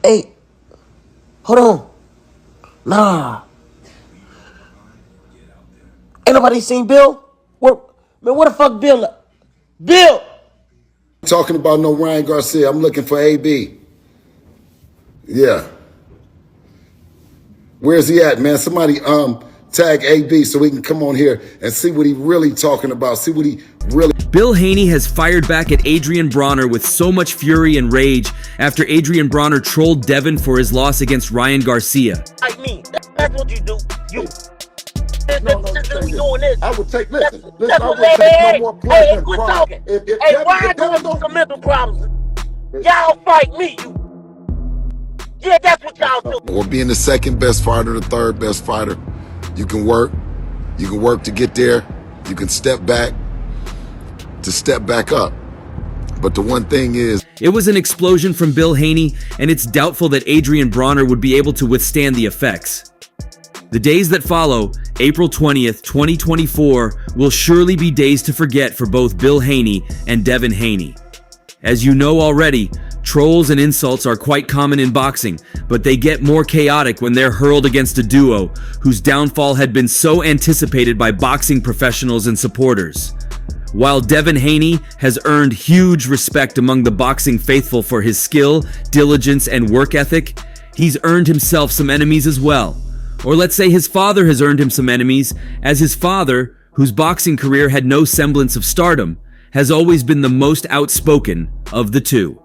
Hey, hold on. Nah. Ain't nobody seen Bill? Where the fuck Bill at? Bill! Talking about no Ryan Garcia. I'm looking for AB. Yeah. Where's he at, man? Somebody tag AB so we can come on here and see what he really talking about. See what he really... Bill Haney has fired back at Adrien Broner with so much fury and rage after Adrien Broner trolled Devin for his loss against Ryan Garcia. Like me. That's what you do. You. No, Doing this. I would take, listen, I would Hey, take no more hey, pleasure quit from- talking. If Hey, Devin- why if I Devin going don't- through some mental problems? Y'all fight me, you. Yeah, that's what y'all do. Or being the second best fighter, the third best fighter, you can work to get there, you can step back to step back up. But the one thing is, It was an explosion from Bill Haney, and it's doubtful that Adrien Broner would be able to withstand the effects. The days that follow, April 20th, 2024, will surely be days to forget for both Bill Haney and Devin Haney. As you know already, trolls and insults are quite common in boxing, but they get more chaotic when they're hurled against a duo whose downfall had been so anticipated by boxing professionals and supporters. While Devin Haney has earned huge respect among the boxing faithful for his skill, diligence, and work ethic, he's earned himself some enemies as well. Or let's say his father has earned him some enemies, as his father, whose boxing career had no semblance of stardom, has always been the most outspoken of the two.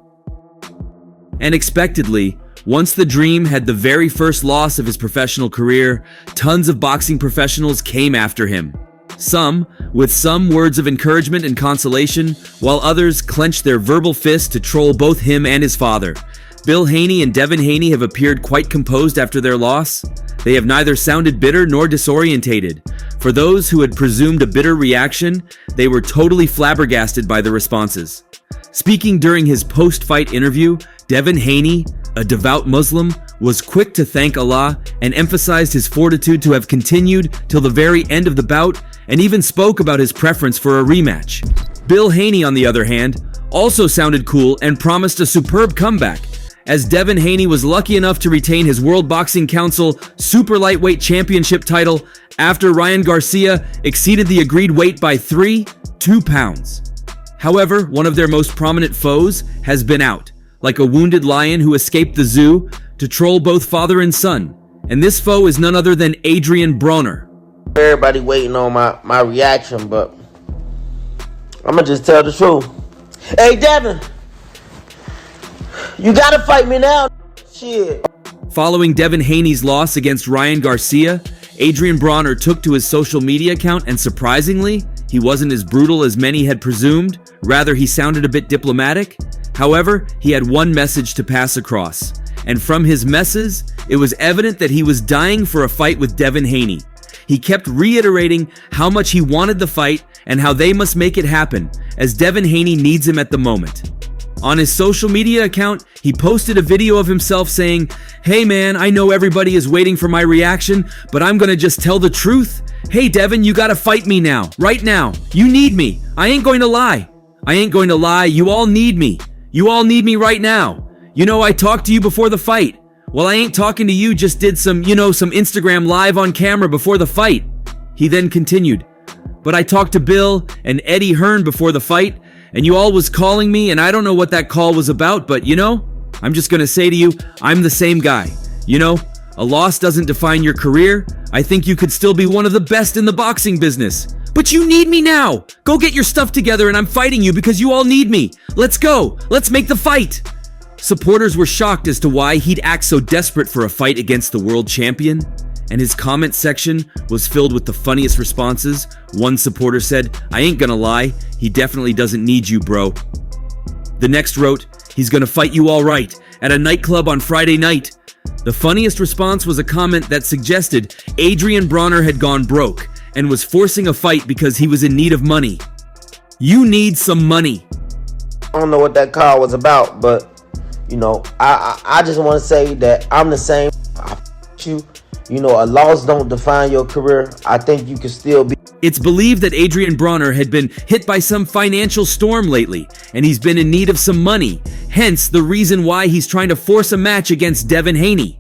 Unexpectedly, once the Dream had the very first loss of his professional career, tons of boxing professionals came after him. Some with some words of encouragement and consolation, while others clenched their verbal fists to troll both him and his father. Bill Haney and Devin Haney have appeared quite composed after their loss. They have neither sounded bitter nor disorientated. For those who had presumed a bitter reaction, they were totally flabbergasted by the responses. Speaking during his post-fight interview, Devin Haney, a devout Muslim, was quick to thank Allah and emphasized his fortitude to have continued till the very end of the bout, and even spoke about his preference for a rematch. Bill Haney, on the other hand, also sounded cool and promised a superb comeback, as Devin Haney was lucky enough to retain his World Boxing Council Super Lightweight Championship title after Ryan Garcia exceeded the agreed weight by 2 pounds. However, one of their most prominent foes has been out, like a wounded lion who escaped the zoo, to troll both father and son. And this foe is none other than Adrien Broner. Everybody waiting on my reaction, but I'm gonna just tell the truth. Hey, Devin, you gotta fight me now. Shit. Following Devin Haney's loss against Ryan Garcia, Adrien Broner took to his social media account, and surprisingly, he wasn't as brutal as many had presumed. Rather, he sounded a bit diplomatic. However, he had one message to pass across, and from his messes, it was evident that he was dying for a fight with Devin Haney. He kept reiterating how much he wanted the fight and how they must make it happen, as Devin Haney needs him at the moment. On his social media account, he posted a video of himself saying, "Hey man, I know everybody is waiting for my reaction, but I'm gonna just tell the truth. Hey Devin, you gotta fight me now, right now. You need me. I ain't going to lie. I ain't going to lie, you all need me. You all need me right now. You know, I talked to you before the fight. Well, I ain't talking to you, just did some Instagram live on camera before the fight." He then continued, "But I talked to Bill and Eddie Hearn before the fight, and you all was calling me, and I don't know what that call was about, but I'm just gonna say to you, I'm the same guy. A loss doesn't define your career. I think you could still be one of the best in the boxing business. But you need me now. Go get your stuff together, and I'm fighting you because you all need me. Let's go. Let's make the fight." Supporters were shocked as to why he'd act so desperate for a fight against the world champion, and his comment section was filled with the funniest responses. One supporter said, "I ain't gonna lie, he definitely doesn't need you, bro." The next wrote, "He's gonna fight you all right, at a nightclub on Friday night." The funniest response was a comment that suggested Adrien Broner had gone broke and was forcing a fight because he was in need of money. You need some money. I don't know what that call was about, but I just want to say that I'm the same. I you. A loss don't define your career. I think you can still be It's believed that Adrien Broner had been hit by some financial storm lately, and he's been in need of some money, hence the reason why he's trying to force a match against Devin Haney.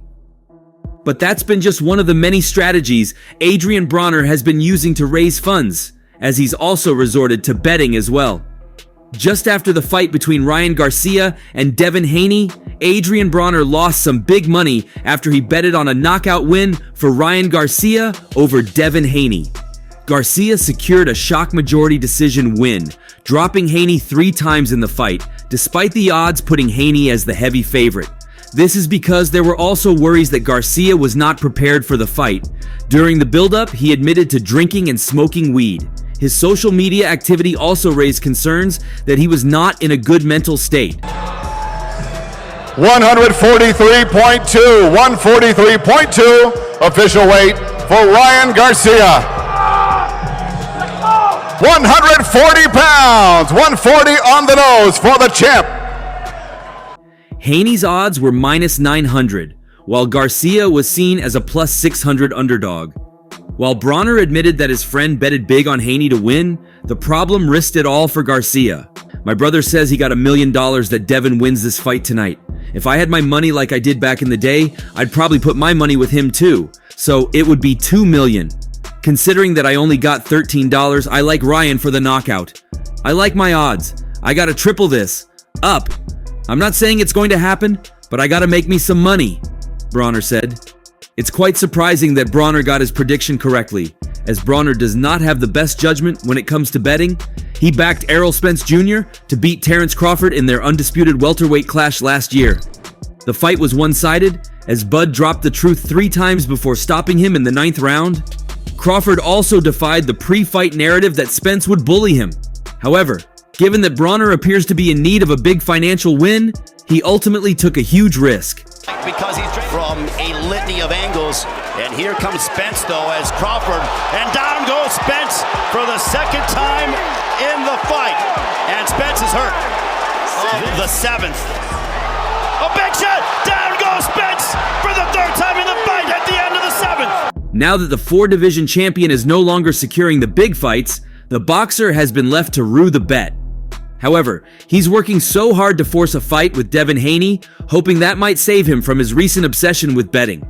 But that's been just one of the many strategies Adrien Broner has been using to raise funds, as he's also resorted to betting as well. Just after the fight between Ryan Garcia and Devin Haney, Adrien Broner lost some big money after he betted on a knockout win for Ryan Garcia over Devin Haney. Garcia secured a shock majority decision win, dropping Haney 3 times in the fight, despite the odds putting Haney as the heavy favorite. This is because there were also worries that Garcia was not prepared for the fight. During the build-up, he admitted to drinking and smoking weed. His social media activity also raised concerns that he was not in a good mental state. 143.2, 143.2 official weight for Ryan Garcia. 140 pounds, 140 on the nose for the champ. Haney's odds were minus 900, while Garcia was seen as a plus 600 underdog. While Broner admitted that his friend betted big on Haney to win, the problem risked it all for Garcia. My brother says he got $1 million that Devin wins this fight tonight. If I had my money like I did back in the day, I'd probably put my money with him too, so it would be $2 million. Considering that I only got $13, I like Ryan for the knockout. I like my odds. I gotta triple this. Up. I'm not saying it's going to happen, but I gotta make me some money, Broner said. It's quite surprising that Broner got his prediction correctly, as Broner does not have the best judgment when it comes to betting. He backed Errol Spence Jr. to beat Terrence Crawford in their undisputed welterweight clash last year. The fight was one-sided, as Bud dropped the truth 3 times before stopping him in the 9th round. Crawford also defied the pre-fight narrative that Spence would bully him. However, given that Broner appears to be in need of a big financial win, he ultimately took a huge risk. Because he's from a litany of angles, and here comes Spence though as Crawford, and down goes Spence for the 2nd time in the fight, and Spence is hurt. The 7th. A big shot, down goes Spence for the 3rd time in the fight at the end of the 7th. Now that the 4-division champion is no longer securing the big fights, the boxer has been left to rue the bet. However, he's working so hard to force a fight with Devin Haney, hoping that might save him from his recent obsession with betting.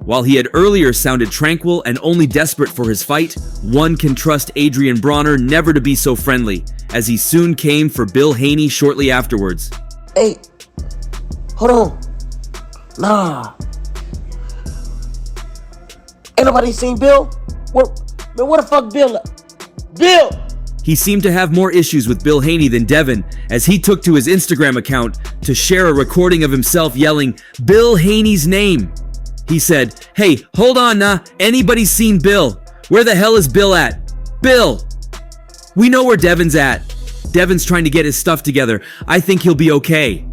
While he had earlier sounded tranquil and only desperate for his fight, one can trust Adrien Broner never to be so friendly, as he soon came for Bill Haney shortly afterwards. Hey, hold on. Nah. Ain't nobody seen Bill? Where the fuck Bill at? Bill! He seemed to have more issues with Bill Haney than Devin, as he took to his Instagram account to share a recording of himself yelling Bill Haney's name. He said, "Hey, hold on nah, anybody seen Bill? Where the hell is Bill at? Bill! We know where Devin's at. Devin's trying to get his stuff together. I think he'll be okay.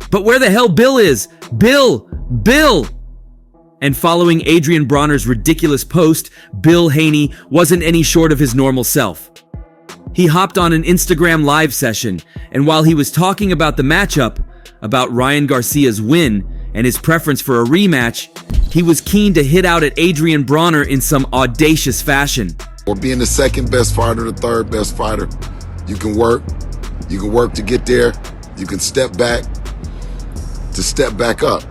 But where the hell Bill is? Bill! Bill!" And following Adrien Broner's ridiculous post, Bill Haney wasn't any short of his normal self. He hopped on an Instagram live session, and while he was talking about the matchup, about Ryan Garcia's win, and his preference for a rematch, he was keen to hit out at Adrien Broner in some audacious fashion. Or being the 2nd best fighter, the 3rd best fighter, you can work to get there, you can step back to step back up.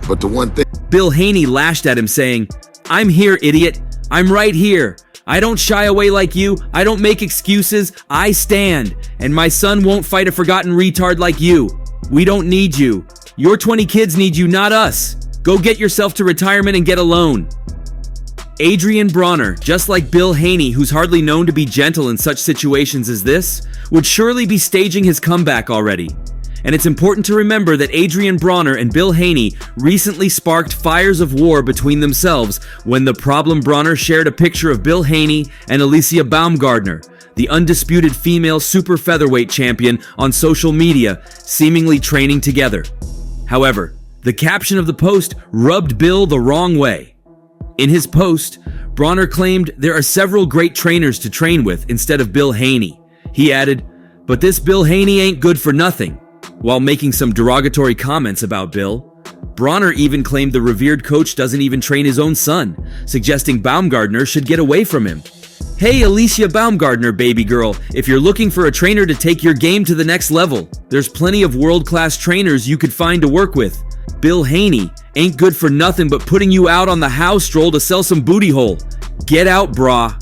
But the one thing... Bill Haney lashed at him saying, "I'm here, idiot. I'm right here. I don't shy away like you. I don't make excuses. I stand. And my son won't fight a forgotten retard like you. We don't need you. Your 20 kids need you, not us. Go get yourself to retirement and get a loan." Adrien Broner, just like Bill Haney, who's hardly known to be gentle in such situations as this, would surely be staging his comeback already. And it's important to remember that Adrien Broner and Bill Haney recently sparked fires of war between themselves when the problem Broner shared a picture of Bill Haney and Alicia Baumgardner, the undisputed female super featherweight champion, on social media, seemingly training together. However, the caption of the post rubbed Bill the wrong way. In his post, Broner claimed there are several great trainers to train with instead of Bill Haney. He added, "But this Bill Haney ain't good for nothing," while making some derogatory comments about Bill. Broner even claimed the revered coach doesn't even train his own son, suggesting Baumgardner should get away from him. Hey Alicia Baumgardner, baby girl, if you're looking for a trainer to take your game to the next level, there's plenty of world-class trainers you could find to work with. Bill Haney ain't good for nothing but putting you out on the house stroll to sell some booty hole. Get out, brah.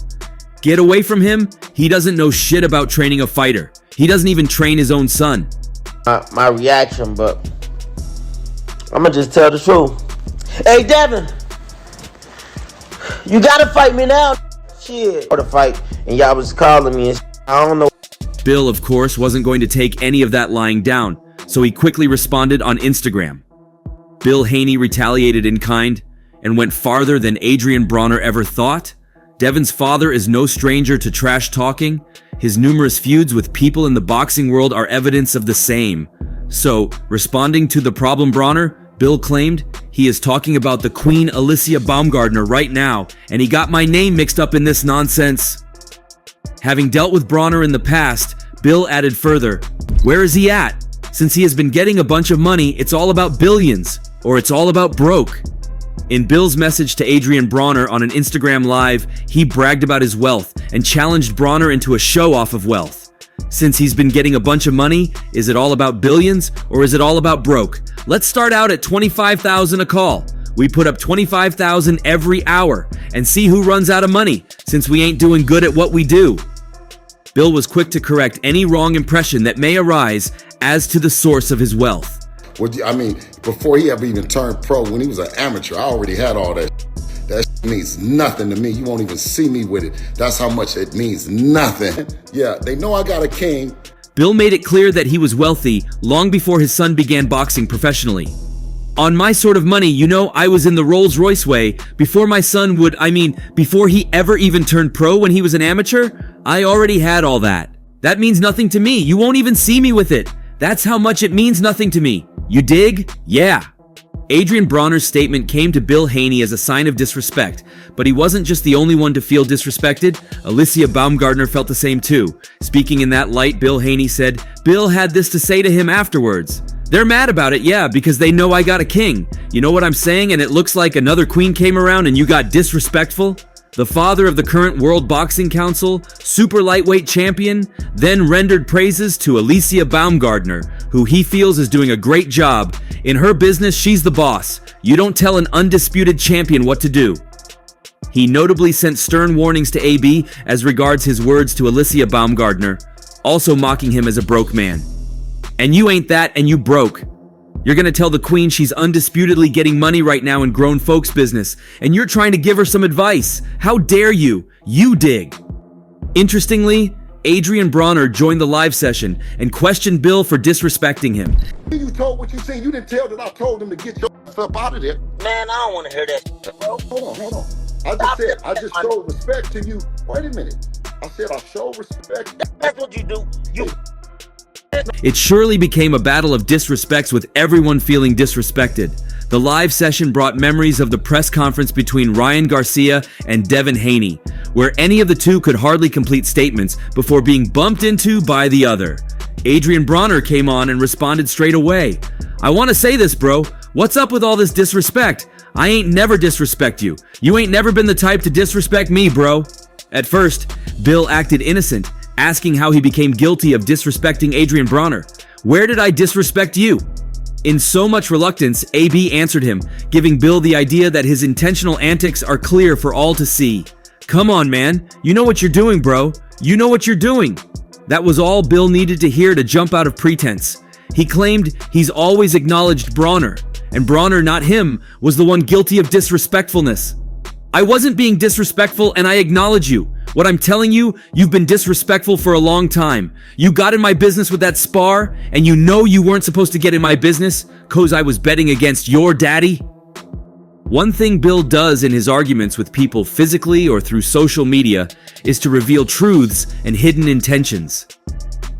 Get away from him. He doesn't know shit about training a fighter. He doesn't even train his own son. My reaction, but I'ma just tell the truth. Hey, Devin, you gotta fight me now. Shit. For the fight, and y'all was calling me and shit. I don't know. Bill, of course, wasn't going to take any of that lying down, so he quickly responded on Instagram. Bill Haney retaliated in kind and went farther than Adrien Broner ever thought. Devin's father is no stranger to trash talking. His numerous feuds with people in the boxing world are evidence of the same. So, responding to the problem Broner, Bill claimed he is talking about the Queen Alicia Baumgardner right now, and he got my name mixed up in this nonsense. Having dealt with Broner in the past, Bill added further, where is he at? Since he has been getting a bunch of money, it's all about billions, or it's all about broke. In Bill's message to Adrien Broner on an Instagram Live, he bragged about his wealth and challenged Broner into a show-off of wealth. Since he's been getting a bunch of money, is it all about billions or is it all about broke? Let's start out at $25,000 a call. We put up $25,000 every hour and see who runs out of money since we ain't doing good at what we do. Bill was quick to correct any wrong impression that may arise as to the source of his wealth. I mean, before he ever even turned pro, when he was an amateur, I already had all that. That means nothing to me. You won't even see me with it. That's how much it means nothing. Yeah, they know I got a king. Bill made it clear that he was wealthy long before his son began boxing professionally. On my sort of money, you know, I was in the Rolls-Royce way before my son would, before he ever even turned pro when he was an amateur, I already had all that. That means nothing to me. You won't even see me with it. That's how much it means nothing to me. You dig? Yeah. Adrien Broner's statement came to Bill Haney as a sign of disrespect, but he wasn't just the only one to feel disrespected. Alicia Baumgardner felt the same too. Speaking in that light, Bill Haney said, Bill had this to say to him afterwards. They're mad about it, yeah, because they know I got a king. You know what I'm saying? And it looks like another queen came around and you got disrespectful? The father of the current World Boxing Council, super lightweight champion, then rendered praises to Alicia Baumgardner, who he feels is doing a great job. In her business, she's the boss. You don't tell an undisputed champion what to do. He notably sent stern warnings to AB as regards his words to Alicia Baumgardner, also mocking him as a broke man. And you ain't that, and you broke. You're gonna tell the queen she's undisputedly getting money right now in grown folks' business, and you're trying to give her some advice. How dare you? You dig. Interestingly, Adrien Broner joined the live session and questioned Bill for disrespecting him. You told what you said. You didn't tell that I told him to get your up out of there. Man, I don't want to hear that, bro. Hold on. I just showed respect to you. Wait a minute. I said I showed respect. That's what you do. It surely became a battle of disrespects with everyone feeling disrespected. The live session brought memories of the press conference between Ryan Garcia and Devin Haney, where any of the two could hardly complete statements before being bumped into by the other. Adrien Broner came on and responded straight away. I want to say this, bro. What's up with all this disrespect? I ain't never disrespect you. You ain't never been the type to disrespect me, bro. At first, Bill acted innocent, asking how he became guilty of disrespecting Adrien Broner. Where did I disrespect you? In so much reluctance, AB answered him, giving Bill the idea that his intentional antics are clear for all to see. Come on, man. You know what you're doing, bro. You know what you're doing. That was all Bill needed to hear to jump out of pretense. He claimed he's always acknowledged Broner, and Broner, not him, was the one guilty of disrespectfulness. I wasn't being disrespectful, and I acknowledge you. What I'm telling you, you've been disrespectful for a long time. You got in my business with that spar, and you know you weren't supposed to get in my business, 'cause I was betting against your daddy. One thing Bill does in his arguments with people physically or through social media is to reveal truths and hidden intentions.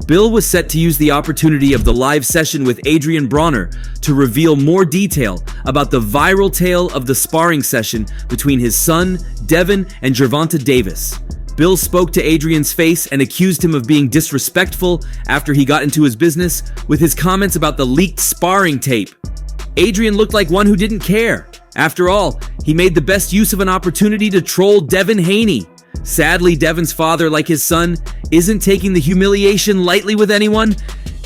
Bill was set to use the opportunity of the live session with Adrien Broner to reveal more detail about the viral tale of the sparring session between his son, Devin, and Gervonta Davis. Bill spoke to Adrien's face and accused him of being disrespectful after he got into his business with his comments about the leaked sparring tape. Adrien looked like one who didn't care. After all, he made the best use of an opportunity to troll Devin Haney. Sadly, Devin's father, like his son, isn't taking the humiliation lightly with anyone.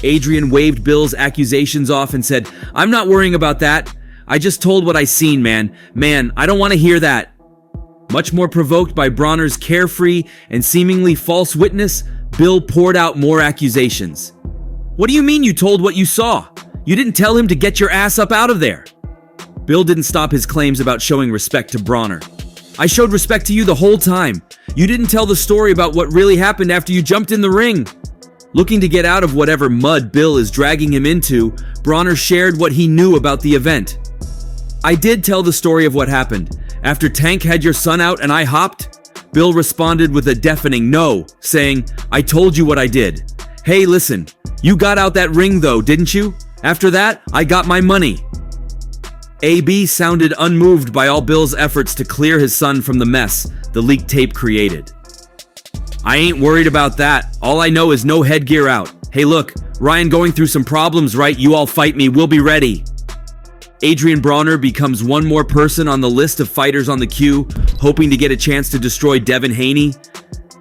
Adrien waved Bill's accusations off and said, "I'm not worrying about that. I just told what I seen, man. Man, I don't want to hear that." Much more provoked by Broner's carefree and seemingly false witness, Bill poured out more accusations. "What do you mean you told what you saw? You didn't tell him to get your ass up out of there." Bill didn't stop his claims about showing respect to Broner. "I showed respect to you the whole time. You didn't tell the story about what really happened after you jumped in the ring." Looking to get out of whatever mud Bill is dragging him into, Broner shared what he knew about the event. "I did tell the story of what happened. After Tank had your son out and I hopped?" Bill responded with a deafening no, saying, "I told you what I did. Hey, listen, you got out that ring though, didn't you? After that, I got my money." AB sounded unmoved by all Bill's efforts to clear his son from the mess the leaked tape created. "I ain't worried about that. All I know is no headgear out. Hey look, Ryan going through some problems, right? You all fight me, we'll be ready." Adrien Broner becomes one more person on the list of fighters on the queue, hoping to get a chance to destroy Devin Haney.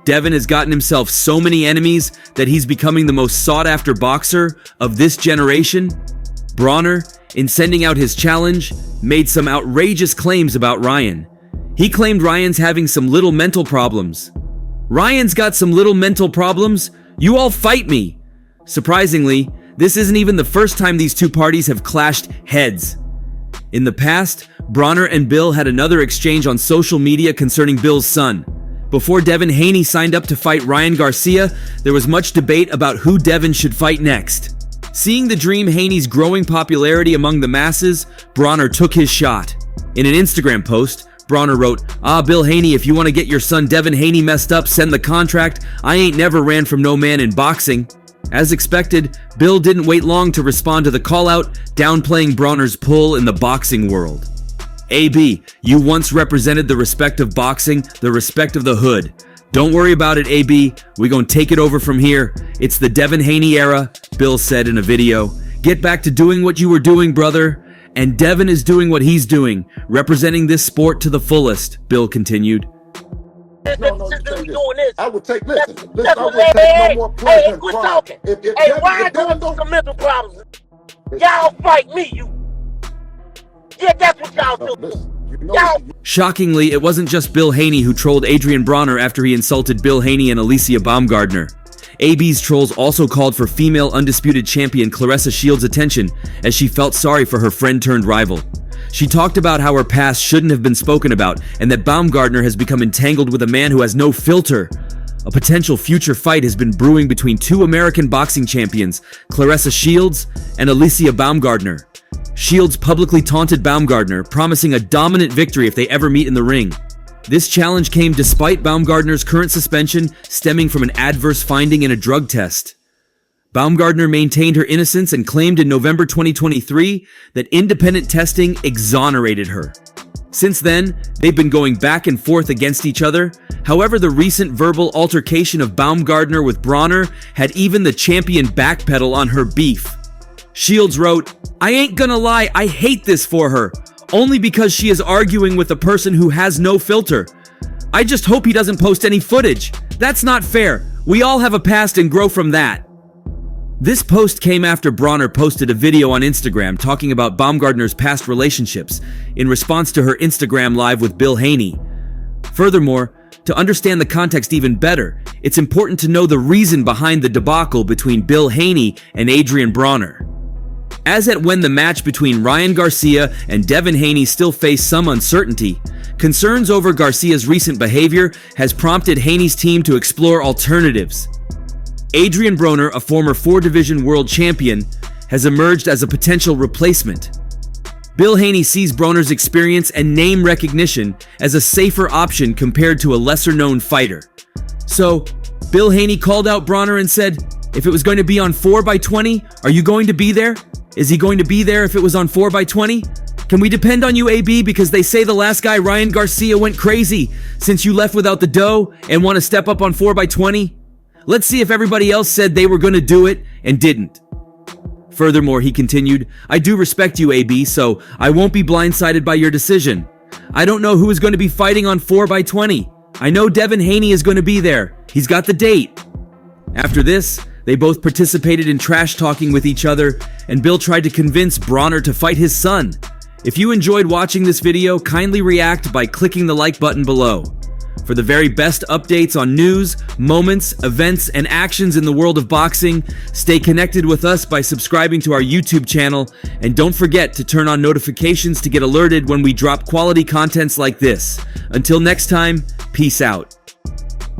Devin has gotten himself so many enemies that he's becoming the most sought-after boxer of this generation. Broner, in sending out his challenge, made some outrageous claims about Ryan. He claimed Ryan's having some little mental problems. "Ryan's got some little mental problems? You all fight me." Surprisingly, this isn't even the first time these two parties have clashed heads. In the past, Broner and Bill had another exchange on social media concerning Bill's son. Before Devin Haney signed up to fight Ryan Garcia, there was much debate about who Devin should fight next. Seeing the dream Haney's growing popularity among the masses, Broner took his shot. In an Instagram post, Broner wrote, Bill Haney, if you want to get your son Devin Haney messed up, send the contract. I ain't never ran from no man in boxing." As expected, Bill didn't wait long to respond to the call-out, downplaying Broner's pull in the boxing world. "AB, you once represented the respect of boxing, the respect of the hood. Don't worry about it, AB. We gon' take it over from here. It's the Devin Haney era," Bill said in a video. "Get back to doing what you were doing, brother. And Devin is doing what he's doing, representing this sport to the fullest," Bill continued. No, I would take, listen, I would take no more pleasure and quit pride. talking. Ryan going through some mental problems. Y'all fight me, you. Yeah, that's what y'all do. Shockingly, it wasn't just Bill Haney who trolled Adrien Broner after he insulted Bill Haney and Alicia Baumgardner. AB's trolls also called for female undisputed champion Claressa Shields' attention as she felt sorry for her friend-turned-rival. She talked about how her past shouldn't have been spoken about and that Baumgardner has become entangled with a man who has no filter. A potential future fight has been brewing between two American boxing champions, Claressa Shields and Alicia Baumgardner. Shields publicly taunted Baumgardner, promising a dominant victory if they ever meet in the ring. This challenge came despite Baumgardner's current suspension stemming from an adverse finding in a drug test. Baumgardner maintained her innocence and claimed in November 2023 that independent testing exonerated her. Since then, they've been going back and forth against each other. However, the recent verbal altercation of Baumgardner with Broner had even the champion backpedal on her beef. Shields wrote, "I ain't gonna lie, I hate this for her, only because she is arguing with a person who has no filter. I just hope he doesn't post any footage. That's not fair. We all have a past and grow from that." This post came after Broner posted a video on Instagram talking about Baumgardner's past relationships in response to her Instagram live with Bill Haney. Furthermore, to understand the context even better, it's important to know the reason behind the debacle between Bill Haney and Adrien Broner. As at when the match between Ryan Garcia and Devin Haney still faced some uncertainty, concerns over Garcia's recent behavior has prompted Haney's team to explore alternatives. Adrien Broner, a former 4-division world champion, has emerged as a potential replacement. Bill Haney sees Broner's experience and name recognition as a safer option compared to a lesser-known fighter. So, Bill Haney called out Broner and said, "If it was going to be on 4x20, are you going to be there? Is he going to be there if it was on 4x20? Can we depend on you, AB, because they say the last guy, Ryan Garcia, went crazy since you left without the dough and want to step up on 4x20? Let's see if everybody else said they were going to do it and didn't." Furthermore, he continued, "I do respect you, AB, so I won't be blindsided by your decision. I don't know who is going to be fighting on 4x20. I know Devin Haney is going to be there. He's got the date. After this, they both participated in trash talking with each other, and Bill tried to convince Broner to fight his son. If you enjoyed watching this video, kindly react by clicking the like button below. For the very best updates on news, moments, events, and actions in the world of boxing, stay connected with us by subscribing to our YouTube channel, and don't forget to turn on notifications to get alerted when we drop quality contents like this. Until next time, peace out.